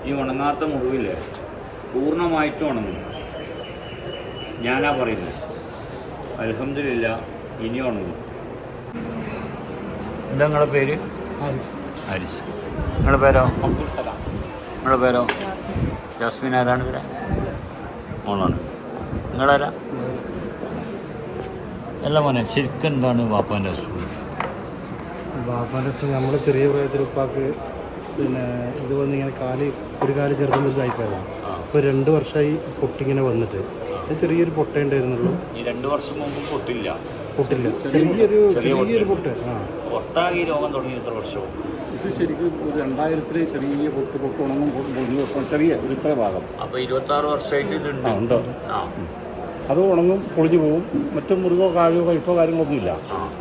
ഈ ഉണങ്ങാത്ത മുറിവില്ലേ പൂർണ്ണമായിട്ടും ഉണങ്ങും. ഞാനാ പറയുന്നത്. അൽഹംദുലില്ലാ ഇനി ഉണങ്ങും. എന്താ നിങ്ങളുടെ പേര്? ഹാരിസ്. നിങ്ങളുടെ പേരോ? അബ്ദുൽ സലാം. നിങ്ങളുടെ പേരോ? ജാസ്മിൻ. ആരാണ് ഇവരെ? മോളാണ്. നിങ്ങളാരാ? അല്ല മോനെ, ശരിക്കും എന്താണ് വാപ്പാൻ്റെ അസുഖം? വാപ്പാൻ്റെ അസുഖം നമ്മൾ ചെറിയ പ്രായത്തിൽ ഉപ്പാക്ക് പിന്നെ ഇത് വന്ന് ഇങ്ങനെ ഒരു കാല് ചെറുതും ഇതായിപ്പോയതാണ്. ഇപ്പോൾ 2 വർഷമായി പൊട്ടിങ്ങനെ വന്നിട്ട് ചെറിയൊരു പൊട്ട ഉണ്ടായിരുന്നുള്ളൂ. ഈ 2 വർഷം മുമ്പ് പൊട്ടില്ല. ചെറിയൊരു പൊട്ട്. ഒട്ടാകെ ഈ രോഗം തുടങ്ങി എത്ര വർഷവും? ഇത് ശരിക്കും 2000 ചെറിയ പൊട്ടുണങ്ങും ചെറിയ ഒരു ഇത്ര ഭാഗം. അപ്പോൾ 26 വർഷമായിട്ട് ഇതുണ്ട്. ഉണ്ട്. അത് ഉണങ്ങും, പൊളിഞ്ഞു പോകും. മറ്റു മുറിവോ കാഴോ കഴിപ്പോ കാര്യങ്ങളൊന്നുമില്ല.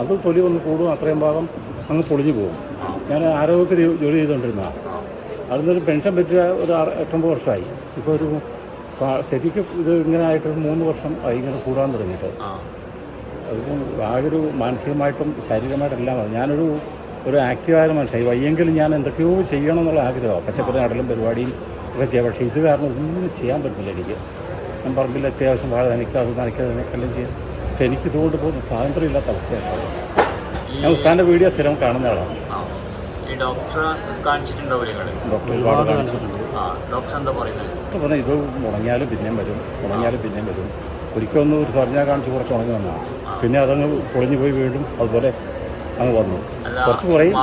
അത് തൊലി വന്ന് കൂടും, അത്രയും ഭാഗം അങ്ങ് പൊളിഞ്ഞു പോകും. ഞാൻ ആരോഗ്യത്തിൽ ജോലി ചെയ്തുകൊണ്ടിരുന്നതാണ്. അതിനൊരു പെൻഷൻ പറ്റിയ ഒരു 8-9 വർഷമായി. ഇപ്പോൾ ഒരു ശരിക്കും ഇത് ഇങ്ങനെ ആയിട്ട് 3 വർഷം ആയി ഇങ്ങനെ കൂടാൻ തുടങ്ങിയിട്ട്. അതിപ്പം ആകെ മാനസികമായിട്ടും ശാരീരികമായിട്ടെല്ലാം ഞാനൊരു ആക്റ്റീവായ മനുഷ്യൻ. വയ്യെങ്കിലും ഞാൻ എന്തൊക്കെയോ ചെയ്യണം എന്നുള്ള ആഗ്രഹമാണ്. പച്ചക്കറി നടലും പരിപാടിയും ഒക്കെ ചെയ്യാം. പക്ഷേ ഇത് കാരണം ഒന്നും ചെയ്യാൻ പറ്റില്ല എനിക്ക്. ഞാൻ പറമ്പിൽ അത്യാവശ്യം വാഴ നനയ്ക്കാതെല്ലാം ചെയ്യാം. പക്ഷേ എനിക്കിതുകൊണ്ട് പോകുന്ന സ്വാതന്ത്ര്യം ഇല്ലാത്ത അവസ്ഥയാണ്. ഞാൻ ഉസ്താൻ്റെ വീഡിയോ സ്ഥിരം കാണുന്ന ആളാണ്. ഡോക്ടറെ ഒരുപാട് കാണിച്ചിട്ടുണ്ട്. ഡോക്ടർ എന്താ പറയുന്നത്? പറഞ്ഞാൽ ഇത് ഉണങ്ങിയാലും പിന്നെയും വരും. ഒരിക്കലൊന്നും ഒരു സർജനെ കാണിച്ച് കുറച്ച് ഉണങ്ങി വന്നതാണ്. പിന്നെ അതങ്ങ് പൊളിഞ്ഞു പോയി വീണ്ടും അതുപോലെ അങ്ങ് വന്നു. കുറച്ച് കുറയും.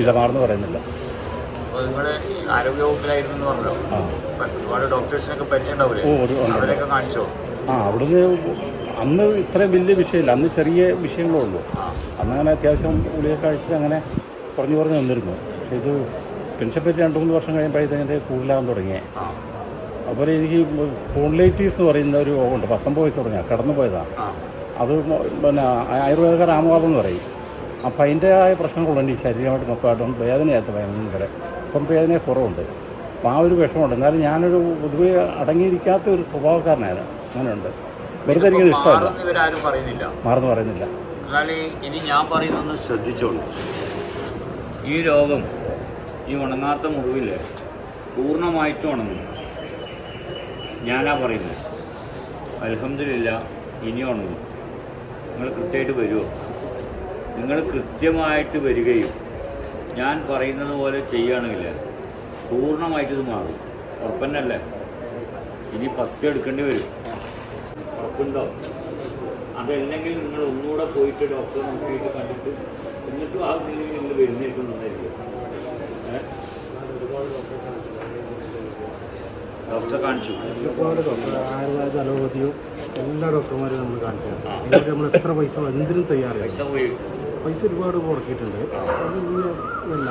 ഇല്ല, മാറുന്നു പറയുന്നില്ല. അവിടുന്ന് അന്ന് ഇത്രയും വലിയ വിഷയമില്ല. അന്ന് ചെറിയ വിഷയങ്ങളേ ഉള്ളൂ. അന്നങ്ങനെ അത്യാവശ്യം ഗുളിക കഴിച്ചിട്ട് അങ്ങനെ കുറഞ്ഞു വന്നിരുന്നു. പക്ഷേ ഇത് പെൻഷൻ പറ്റി 2-3 വർഷം കഴിയുമ്പോഴത്തേക്ക് കൂടുതലാകാൻ തുടങ്ങിയേ. അതുപോലെ എനിക്ക് സ്പോണ്ടിലൈറ്റീസ് എന്ന് പറയുന്ന ഒരു രോഗമുണ്ട്. 19 വയസ്സ് തുടങ്ങിയാൽ കടന്നു പോയതാണ്. അത് പിന്നെ ആയുർവേദ രാമവാദം എന്ന് പറയും. അപ്പം അതിൻ്റെതായ പ്രശ്നങ്ങളുണ്ട്. ഈ ശരീരമായിട്ട് മൊത്തമായിട്ടും വേദനയായിട്ട് ഭയങ്കര. ഇപ്പം വേദന കുറവുണ്ട്. അപ്പം ആ ഒരു വിഷമമുണ്ട്. എന്നാലും ഞാനൊരു പൊതുവെ അടങ്ങിയിരിക്കാത്ത ഒരു സ്വഭാവക്കാരനാണ്. അങ്ങനെയുണ്ട്. വെറുതെ എനിക്കത് ഇഷ്ടമല്ല. മാറുന്നു പറയുന്നില്ല. എന്നാൽ ഇനി ഞാൻ പറയുന്നൊന്ന് ശ്രദ്ധിച്ചോളൂ. ഈ രോഗം ഈ ഉണങ്ങാത്ത മുറിവില്ലേ പൂർണ്ണമായിട്ടും ഉണങ്ങും. ഞാനാ പറയുന്നത്. അൽഹംദുലില്ലാ ഇനി ഉണങ്ങും. നിങ്ങൾ കൃത്യമായിട്ട് വരുമോ? നിങ്ങൾ കൃത്യമായിട്ട് വരികയും ഞാൻ പറയുന്നത് പോലെ ചെയ്യുകയാണെങ്കിൽ പൂർണ്ണമായിട്ടിത് മാറും. ഉറപ്പന്നല്ലേ? ഇനി 10 എടുക്കേണ്ടി വരും. ഉറപ്പുണ്ടോ? അതല്ലെങ്കിൽ നിങ്ങൾ ഒന്നുകൂടെ പോയിട്ട് ഡോക്ടറെ നോക്കിയിട്ട് കണ്ടിട്ട് എന്നിട്ടും ആ രീതിയിൽ നിങ്ങൾ വരുന്നിരിക്കുന്നുണ്ടായിരിക്കും. ഡോക്ടറെ കാണിച്ചു. ഒരുപാട് ഡോക്ടർ, ആയുർവേദ, അലോപതിയോ എല്ലാ ഡോക്ടർമാരും നമ്മൾ കാണിച്ചു. നമ്മൾ എത്ര പൈസ എന്തിനും തയ്യാറായി. പൈസ ഒരുപാട് മുടക്കിയിട്ടുണ്ട്. അതല്ല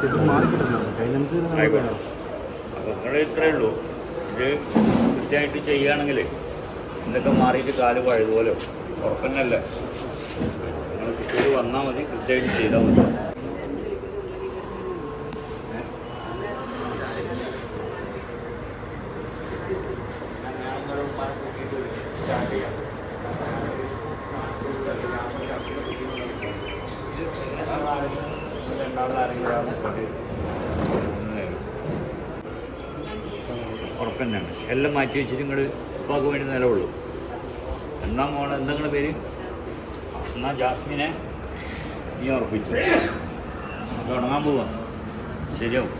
ഇത് മാറിക്കിട്ടുന്നുണ്ട്. അപ്പോൾ നിങ്ങൾ ഇത്രയേ ഉള്ളൂ. ഇത് കൃത്യമായിട്ട് ചെയ്യുകയാണെങ്കിൽ ഇതൊക്കെ മാറിയിട്ട് കാല് പഴയതുപോലെ ഉറപ്പന്നല്ലേ? നിങ്ങൾ കൃത്യമായിട്ട് വന്നാൽ മതി. കൃത്യമായിട്ട് ചെയ്താൽ മതി. ഉറപ്പന്നെയാണ്. എല്ലാം മാറ്റി വെച്ചിട്ട് നിങ്ങൾ ഉപ്പാക്ക് വേണ്ടി നിലവുള്ളൂ. എന്താ മോളെ, എന്താ നിങ്ങളുടെ പേര്? എന്നാൽ ജാസ്മിനെ നീ ഉറപ്പിച്ചു. ഇത് ഉണങ്ങാൻ പോവാ. ശരിയാവും.